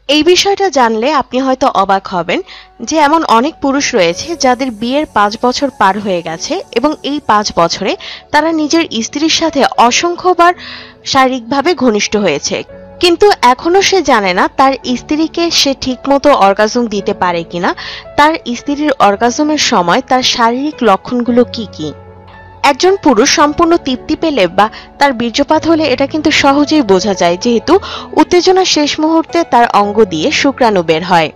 এই বিষয়টা জানলে আপনি হয়তো অবাক হবেন যে এমন অনেক পুরুষ রয়েছে যাদের বিয়ের ৫ বছর পার হয়ে গেছে এবং এই ৫ বছরে তারা নিজের স্ত্রীর সাথে অসংখ্যবার শারীরিকভাবে ঘনিষ্ঠ হয়েছে, কিন্তু এখনো সে জানে না তার স্ত্রীকে সে ঠিকমতো অর্গাজম দিতে পারে কিনা, তার স্ত্রীর অর্গাজমের সময় তার শারীরিক লক্ষণগুলো কি কি। একজন পুরুষ সম্পূর্ণ তৃপ্তি পেলে বা তার বীর্যপাত হলে এটা কিন্তু সহজেই বোঝা যায়, যেহেতু উত্তেজনা শেষ মুহূর্তে তার অঙ্গ দিয়ে শুক্রাণু বের হয়।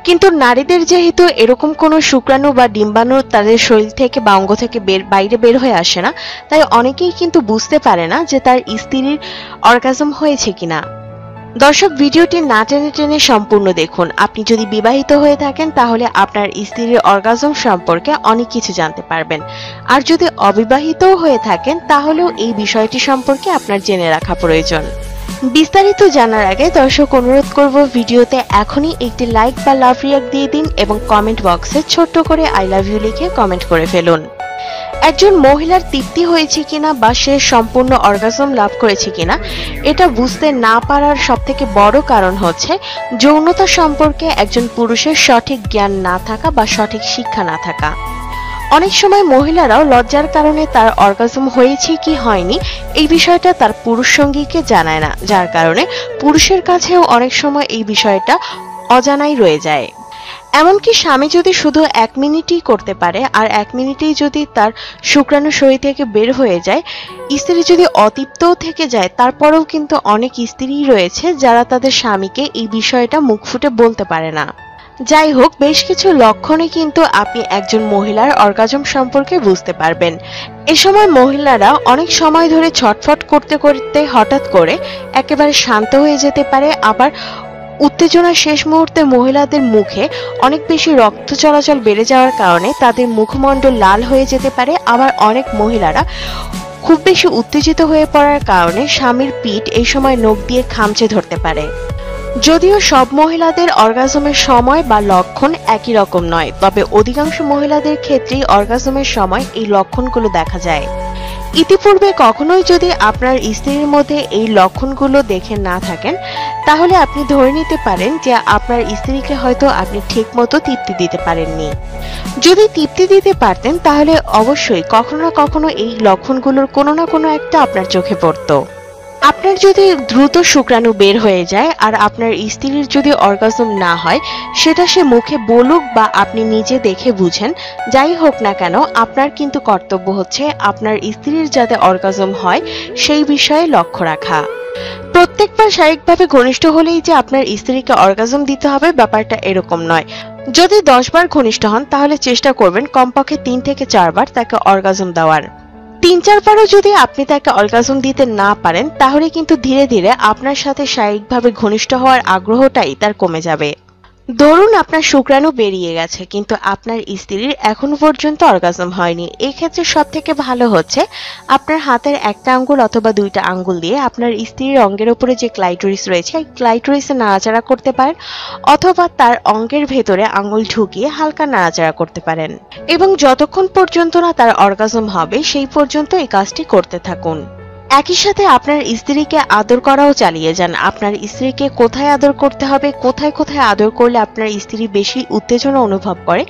কিন্তু নারীদের যেহেতু এরকম কোনো শুক্রাণু বা ডিম্বাণু তাদের শরীর থেকে বা অঙ্গ থেকে বাইরে বের হয়ে আসে না, তাই অনেকেই কিন্তু বুঝতে পারে না যে তার স্ত্রীর অর্গাজম হয়েছে কিনা। দর্শক, ভিডিওটি না টেনে টেনে সম্পূর্ণ দেখুন। আপনি যদি বিবাহিত হয়ে থাকেন তাহলে আপনার স্ত্রীর অর্গাজম সম্পর্কে অনেক কিছু জানতে পারবেন, আর যদি অবিবাহিতও হয়ে থাকেন তাহলেও এই বিষয়টি সম্পর্কে আপনার জেনে রাখা প্রয়োজন। বিস্তারিত জানার আগে দর্শক অনুরোধ করব, ভিডিওতে এখনই একটি লাইক বা লাভ রিয়াক্ট দিয়ে দিন এবং কমেন্ট বক্সে ছোট্ট করে আই লাভ ইউ লিখে কমেন্ট করে ফেলুন। একজন মহিলার তৃপ্তি হয়েছে কিনা বা সে সম্পূর্ণ অর্গাজম লাভ করেছে কিনা এটা বুঝতে না পারার সবথেকে বড় কারণ হচ্ছে যৌনতা সম্পর্কে একজন পুরুষের সঠিক জ্ঞান না থাকা বা সঠিক শিক্ষা না থাকা। অনেক সময় মহিলারাও লজ্জার কারণে তার অর্গাজম হয়েছে কি হয়নি এই বিষয়টা তার পুরুষ সঙ্গীকে জানায় না, যার কারণে পুরুষের কাছেও অনেক সময় এই বিষয়টা অজানাই রয়ে যায়। এমনকি স্বামী যদি শুধু ১ মিনিটই করতে পারে আর ১ মিনিটেই যদি তার শুক্রাণু শরীর থেকে বের হয়ে যায়, স্ত্রী যদি অতৃপ্তও থেকে যায়, তারপরেও কিন্তু অনেক স্ত্রী রয়েছে যারা তাদের স্বামীকে এই বিষয়টা মুখ ফুটে বলতে পারে না। যাই হোক, বেশ কিছু লক্ষণে কিন্তু আপনি একজন মহিলার অর্গাজম সম্পর্কে বুঝতে পারবেন। এ সময় মহিলারা অনেক সময় ধরে ছটফট করতে করতে হঠাৎ করে একেবারে শান্ত হয়ে যেতে পারে, আবার উত্তেজনার শেষ মুহূর্তে মহিলাদের মুখে অনেক বেশি রক্ত চলাচল বেড়ে যাওয়ার কারণে তাদের মুখমণ্ডল লাল হয়ে যেতে পারে। আবার অনেক মহিলারা খুব বেশি উত্তেজিত হয়ে পড়ার কারণে স্বামীর পিঠ এই সময় নখ দিয়ে খামচে ধরতে পারে। যদিও সব মহিলাদের অর্গাজমের সময় বা লক্ষণ একই রকম নয়, তবে অধিকাংশ মহিলাদের ক্ষেত্রেই অর্গাজমের সময় এই লক্ষণগুলো দেখা যায়। ইতিপূর্বে কখনোই যদি আপনার স্ত্রীর মধ্যে এই লক্ষণগুলো দেখে না থাকেন তাহলে আপনি ধরে নিতে পারেন যে আপনার স্ত্রীকে হয়তো আপনি ঠিকমতো তৃপ্তি দিতে পারেননি। যদি তৃপ্তি দিতে পারতেন তাহলে অবশ্যই কখনো না কখনো এই লক্ষণগুলোর কোনো না কোনো একটা আপনার চোখে পড়তো। আপনার যদি দ্রুত শুক্রাণু বের হয়ে যায় আর আপনার স্ত্রীর যদি অর্গাজম না হয়, সেটা সে মুখে বলুক বা আপনি নিজে দেখে বুঝেন, যাই হোক না কেন আপনার কিন্তু কর্তব্য হচ্ছে আপনার স্ত্রীর যাতে অর্গাজম হয় সেই বিষয়ে লক্ষ্য রাখা। প্রত্যেকবার শারীরিকভাবে ঘনিষ্ঠ হলেই যে আপনার স্ত্রীকে অর্গাজম দিতে হবে ব্যাপারটা এরকম নয়। যদি ১০ বার ঘনিষ্ঠ হন তাহলে চেষ্টা করবেন কমপক্ষে ৩ থেকে ৪ বার তাকে অর্গাজম দেওয়ার। ৩-৪ বারও যদি আপনি তাকে অর্গাজম দিতে না পারেন তাহলে কিন্তু ধীরে ধীরে আপনার সাথে শারীরিকভাবে ঘনিষ্ঠ হওয়ার আগ্রহটাই তার কমে যাবে। ধরুন আপনার শুক্রাণু বেরিয়ে গেছে কিন্তু আপনার স্ত্রীর এখনো পর্যন্ত অর্গাজম হয়নি, এই ক্ষেত্রে সব থেকে ভালো হচ্ছে আপনার হাতের একটা আঙ্গুল অথবা ২টা আঙ্গুল দিয়ে আপনার স্ত্রীর অঙ্গের উপরে যে ক্লাইটোরিস রয়েছে এই ক্লাইটোরিসে নাড়াচাড়া করতে পারেন, অথবা তার অঙ্গের ভেতরে আঙ্গুল ঢুকিয়ে হালকা নাড়াচাড়া করতে পারেন এবং যতক্ষণ পর্যন্ত না তার অর্গাজম হবে সেই পর্যন্ত এই কাজটি করতে থাকুন। একই সাথে আপনার স্ত্রীকে আদর করাও চালিয়ে যান। আপনার স্ত্রীকে কোথায় আদর করতে হবে, কোথায় কোথায় আদর করলে আপনার স্ত্রী বেশি উত্তেজনা অনুভব করে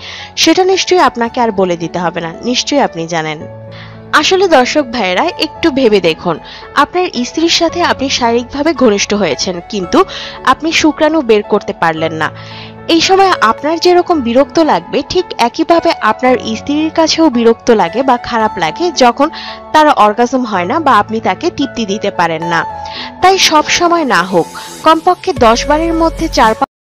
সেটা নিশ্চয়ই আপনাকে আর বলে দিতে হবে না, নিশ্চয়ই আপনি জানেন। আসলে দর্শক ভাইয়েরা একটু ভেবে দেখুন, আপনার স্ত্রীর সাথে আপনি শারীরিকভাবে ঘনিষ্ঠ হয়েছেন কিন্তু আপনি শুক্রাণু বের করতে পারলেন না। এই সময় আপনার যেরকম বিরক্ত লাগবে ঠিক একইভাবে আপনার স্ত্রীর কাছেও বিরক্ত লাগে বা খারাপ লাগে যখন তার অর্গাজম হয় না বা আপনি তাকে তৃপ্তি দিতে পারেন না। তাই সব সময় না হোক, কমপক্ষে ১০ বারের মধ্যে ৪